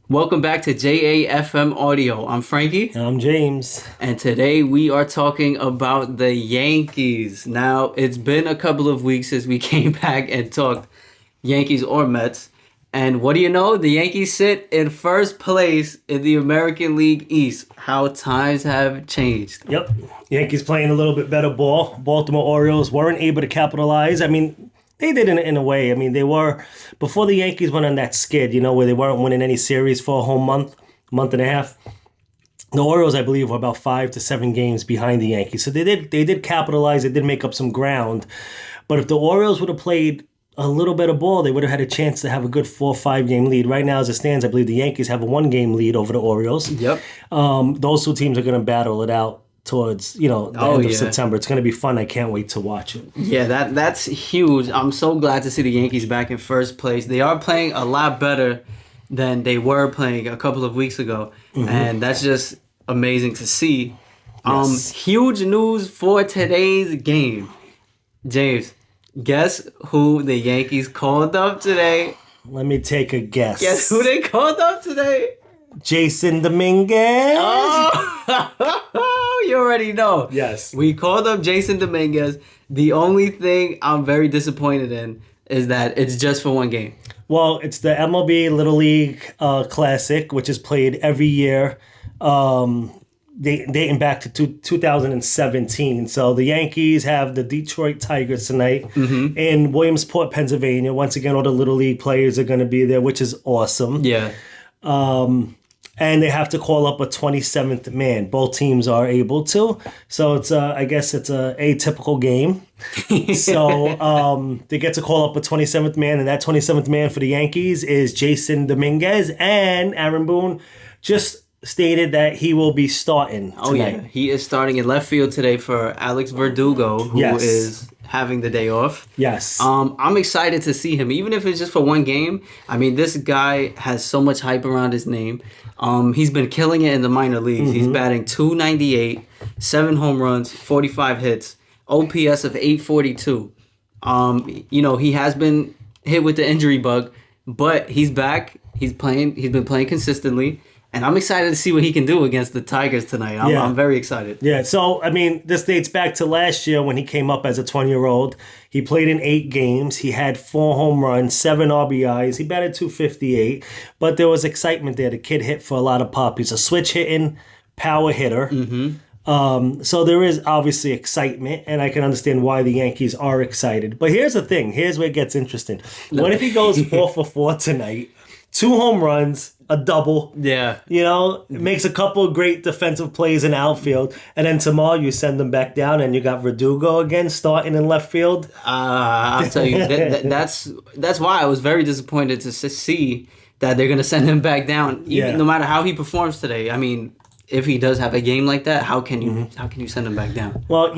Welcome back to JAFM Audio. I'm Frankie. And I'm James. And today we are talking about the Yankees. Now, it's been a couple of weeks since we came back and talked Yankees or Mets. And what do you know? The Yankees sit in first place in the American League East. How times have changed. Yep. Yankees playing a little bit better ball. Baltimore Orioles weren't able to capitalize. I mean, they did in a way. I mean, they were, before the Yankees went on that skid, where they weren't winning any series for a whole month and a half. The Orioles, I believe, were about 5 to 7 games behind the Yankees. So they did capitalize. They did make up some ground. But if the Orioles would have played a little bit of ball, they would have had a chance to have a good 4 or 5 game lead. Right now, as it stands, I believe the Yankees have a 1 game lead over the Orioles. Yep. Those two teams are going to battle it out towards the end of September. It's going to be fun. I can't wait to watch it. Yeah, that's huge. I'm so glad to see the Yankees back in first place. They are playing a lot better than they were playing a couple of weeks ago, and that's just amazing to see. Yes. Huge news for today's game. James, guess who the Yankees called up today? Let me take a guess. Guess who they called up today? Jasson Dominguez. Oh, you already know. Yes. We called up Jasson Dominguez. The only thing I'm very disappointed in is that it's just for 1 game. Well, it's the MLB Little League Classic, which is played every year, dating back to 2017. So the Yankees have the Detroit Tigers tonight in Williamsport, Pennsylvania. Once again, all the Little League players are going to be there, which is awesome. Yeah. And they have to call up a 27th man. Both teams are able to. So it's I guess it's a atypical game. So they get to call up a 27th man, and that 27th man for the Yankees is Jasson Dominguez. And Aaron Boone just stated that he will be starting tonight. Oh, yeah. He is starting in left field today for Alex Verdugo, who is having the day off. Yes. I'm excited to see him, even if it's just for 1 game. I mean, this guy has so much hype around his name. He's been killing it in the minor leagues. He's batting .298, 7 home runs, 45 hits, OPS of 842. He has been hit with the injury bug, but he's back. He's been playing consistently. And I'm excited to see what he can do against the Tigers tonight. I'm very excited. Yeah, so, I mean, this dates back to last year when he came up as a 20-year-old. He played in 8 games. He had 4 home runs, 7 RBIs. He batted .258. But there was excitement there. The kid hit for a lot of pop. He's a switch-hitting power hitter. So there is obviously excitement, and I can understand why the Yankees are excited. But here's the thing. Here's where it gets interesting. What if he goes 4 for 4 tonight? 2 home runs, a double. Yeah. Makes a couple of great defensive plays in outfield. And then tomorrow you send them back down and you got Verdugo again starting in left field. I'll tell you, that's why I was very disappointed to see that they're going to send him back down, no matter how he performs today. I mean, if he does have a game like that, how can you send him back down? Well,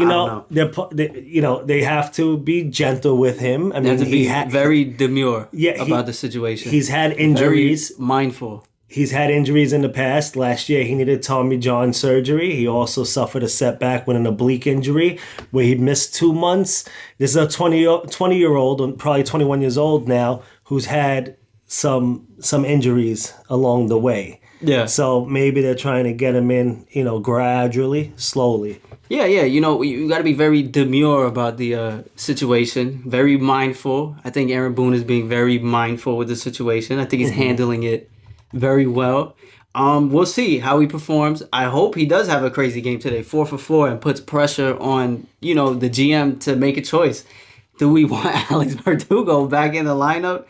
they have to be gentle with him. I mean, they have to be very demure about the situation. He's had injuries. Very mindful. He's had injuries in the past. Last year, he needed Tommy John surgery. He also suffered a setback with an oblique injury where he missed 2 months. This is a 20-year-old, probably 21 years old now, who's had some injuries along the way. Yeah. So maybe they're trying to get him in, gradually, slowly. Yeah. You got to be very demure about the situation, very mindful. I think Aaron Boone is being very mindful with the situation. I think he's handling it very well. We'll see how he performs. I hope he does have a crazy game today, 4 for 4, and puts pressure on, the GM to make a choice. Do we want Alex Verdugo back in the lineup?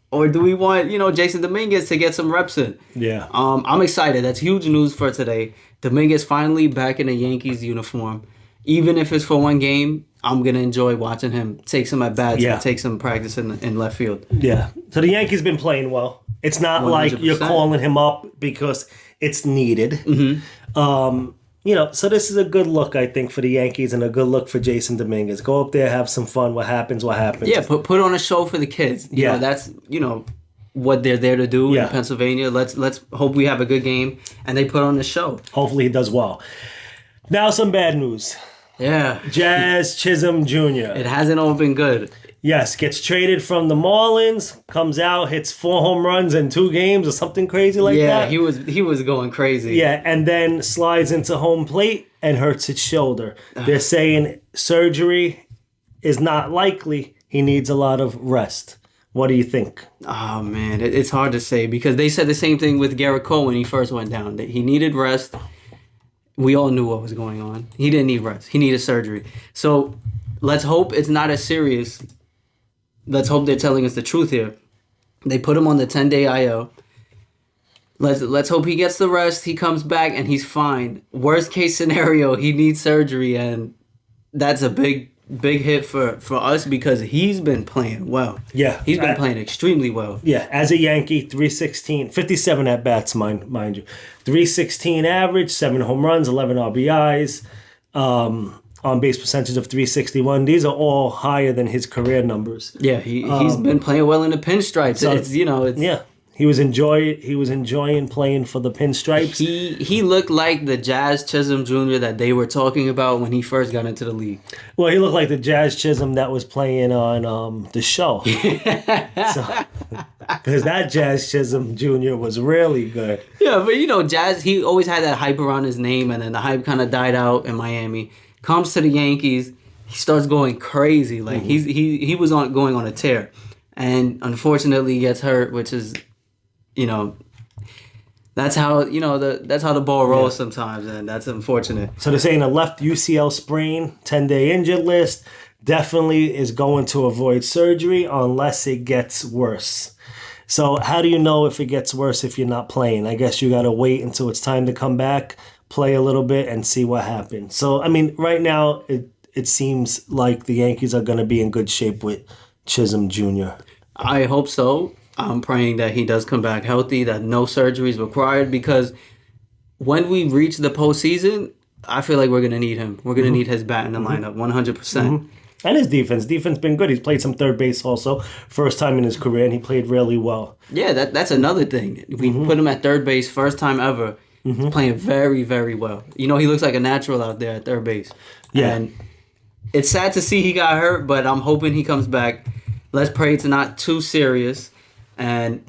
Or do we want, Jasson Dominguez to get some reps in? Yeah. I'm excited. That's huge news for today. Dominguez finally back in a Yankees uniform. Even if it's for 1 game, I'm going to enjoy watching him take some at-bats and take some practice in left field. Yeah. So the Yankees been playing well. It's not 100%. Like you're calling him up because it's needed. So this is a good look, I think, for the Yankees and a good look for Jasson Dominguez. Go up there, have some fun. What happens, what happens. Yeah, put on a show for the kids. That's what they're there to do in Pennsylvania. Let's hope we have a good game and they put on a show. Hopefully he does well. Now some bad news. Yeah. Chisholm Jr. It hasn't all been good. Yes, gets traded from the Marlins, comes out, hits 4 home runs in 2 games or something crazy like that. Yeah, he was going crazy. Yeah, and then slides into home plate and hurts his shoulder. They're saying surgery is not likely. He needs a lot of rest. What do you think? Oh man, it's hard to say because they said the same thing with Garrett Cole when he first went down. That he needed rest. We all knew what was going on. He didn't need rest. He needed surgery. So let's hope it's not as serious. Let's hope they're telling us the truth here. They put him on the 10-day IL. Let's hope he gets the rest. He comes back and he's fine. Worst case scenario, he needs surgery, and that's a big hit for us because he's been playing well. Yeah. He's been playing extremely well. Yeah, as a Yankee, 316, 57 at-bats, mind you. 316 average, 7 home runs, 11 RBIs, on-base percentage of 361. These are all higher than his career numbers. Yeah, he's been playing well in the pinstripes. So, it's yeah. He was enjoying playing for the Pinstripes. He looked like the Jazz Chisholm Jr. that they were talking about when he first got into the league. Well, he looked like the Jazz Chisholm that was playing on the show. Because that Jazz Chisholm Jr. was really good. Yeah, but Jazz, he always had that hype around his name, and then the hype kind of died out in Miami. Comes to the Yankees, he starts going crazy. Like he was going on a tear, and unfortunately he gets hurt, which is. That's how the ball rolls sometimes, and that's unfortunate. So they're saying a left UCL sprain, 10-day injured list, definitely is going to avoid surgery unless it gets worse. So how do you know if it gets worse if you're not playing? I guess you got to wait until it's time to come back, play a little bit, and see what happens. So, I mean, right now it seems like the Yankees are going to be in good shape with Chisholm Jr. I hope so. I'm praying that he does come back healthy, that no surgery is required, because when we reach the postseason, I feel like we're going to need him. We're going to need his bat in the lineup, 100%. And his defense. Defense been good. He's played some third base also. First time in his career, and he played really well. Yeah, that's another thing. We put him at third base, first time ever. He's playing very, very well. He looks like a natural out there at third base. Yeah. And it's sad to see he got hurt, but I'm hoping he comes back. Let's pray it's not too serious. And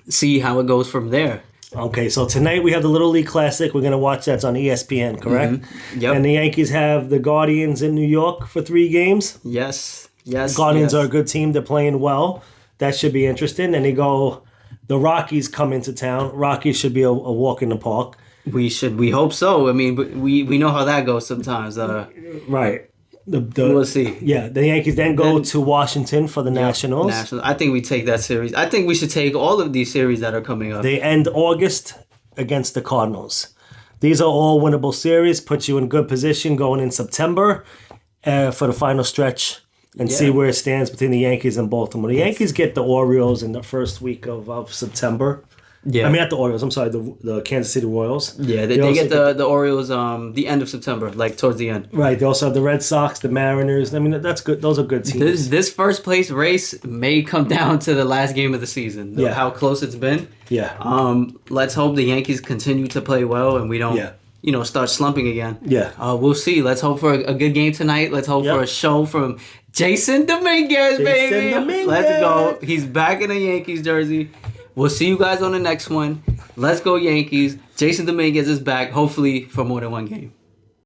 see how it goes from there. Okay, so tonight we have the Little League Classic. We're going to watch that's on ESPN, correct? Yep. And the Yankees have the Guardians in New York for 3 games. Yes. Guardians are a good team. They're playing well. That should be interesting. And the Rockies come into town. Rockies should be a walk in the park. We hope so. I mean, but we know how that goes sometimes. Right. We'll see. Yeah, the Yankees then go to Washington for the Nationals. I think we take that series. I think we should take all of these series that are coming up. They end August against the Cardinals. These are all winnable series. Puts you in good position going in September for the final stretch and see where it stands between the Yankees and Baltimore. The Yankees get the Orioles in the first week of September. Yeah, I mean not the Orioles. I'm sorry, the Kansas City Royals. Yeah, they get the Orioles the end of September, like towards the end. Right. They also have the Red Sox, the Mariners. I mean that's good. Those are good teams. This first place race may come down to the last game of the season. Yeah. How close it's been. Yeah. Let's hope the Yankees continue to play well and we don't start slumping again. Yeah. We'll see. Let's hope for a good game tonight. Let's hope for a show from Jasson Dominguez, baby. Let's go. He's back in a Yankees jersey. We'll see you guys on the next one. Let's go Yankees. Jasson Dominguez is back, hopefully for more than one game.